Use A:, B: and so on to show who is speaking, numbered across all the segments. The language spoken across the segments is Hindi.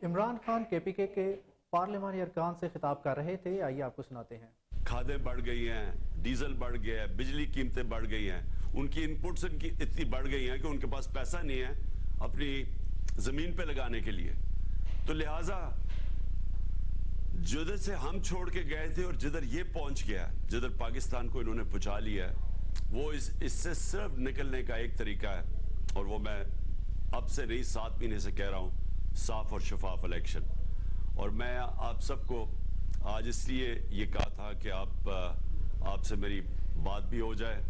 A: इमरान खान केपीके के पार्लिमानी अरकान से खिताब कर रहे थे। आइए आपको सुनाते हैं।
B: खादें बढ़ गई हैं, डीजल बढ़ गया है, बिजली कीमतें बढ़ गई हैं, उनकी इनपुट्स इतनी बढ़ गई हैं कि उनके पास पैसा नहीं है अपनी जमीन पे लगाने के लिए। तो लिहाजा जिधर से हम छोड़ के गए थे और जिधर ये पहुंच गया, जिधर पाकिस्तान को इन्होंने पहुंचा लिया है, वो इससे सिर्फ निकलने का एक तरीका है, और वो मैं अब से नहीं 7 महीने से कह रहा हूं, साफ और शफाफ इलेक्शन। और मैं आप सबको आज इसलिए ये कहा था कि आपसे मेरी बात भी हो जाए,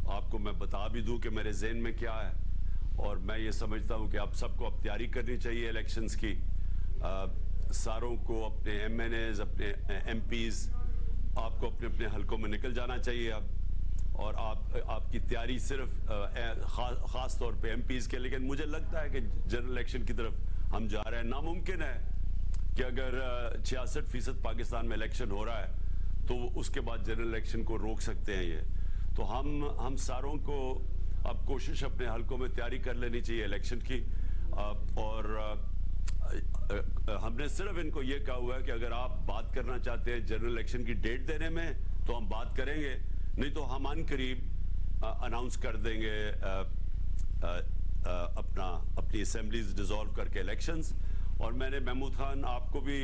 B: आपको मैं बता भी दूं कि मेरे ज़हन में क्या है। और मैं ये समझता हूं कि आप सबको अब तैयारी करनी चाहिए इलेक्शंस की। सारों को अपने MNAs, अपने MPs, आपको अपने अपने हलकों में निकल जाना चाहिए अब। और आपकी तैयारी सिर्फ ख़ास तौर पे MPs के, लेकिन मुझे लगता है कि जनरल इलेक्शन की तरफ हम जा रहे हैं। नामुमकिन है कि अगर 66% पाकिस्तान में इलेक्शन हो रहा है तो उसके बाद जनरल इलेक्शन को रोक सकते हैं ये। तो हम सारों को अब कोशिश अपने हलकों में तैयारी कर लेनी चाहिए इलेक्शन की। और हमने सिर्फ इनको ये कहा हुआ है कि अगर आप बात करना चाहते हैं जनरल इलेक्शन की डेट देने में तो हम बात करेंगे, नहीं तो हम अनकरीब अनाउंस कर देंगे अपनी असेंबलीज डिसॉल्व करके इलेक्शंस। और मैंने महमूद खान, आपको भी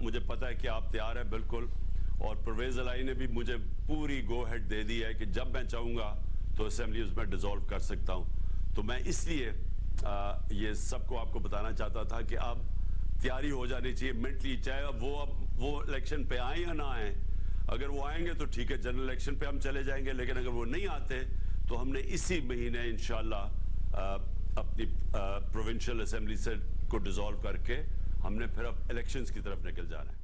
B: मुझे पता है कि आप तैयार हैं बिल्कुल, और परवेज अलाई ने भी मुझे पूरी गो हेड दे दी है कि जब मैं चाहूँगा तो असेंबलीज में डिसॉल्व कर सकता हूँ। तो मैं इसलिए ये सबको आपको बताना चाहता था कि अब तैयारी हो जानी चाहिए मेंटली, चाहे अब वो इलेक्शन पे आए या ना आए। अगर वो आएंगे तो ठीक है, जनरल इलेक्शन पे हम चले जाएंगे, लेकिन अगर वो नहीं आते तो हमने इसी महीने इंशाल्लाह अपनी प्रोविंशियल असेंबली से को डिसॉल्व करके हमने फिर अब इलेक्शंस की तरफ निकल जाना है।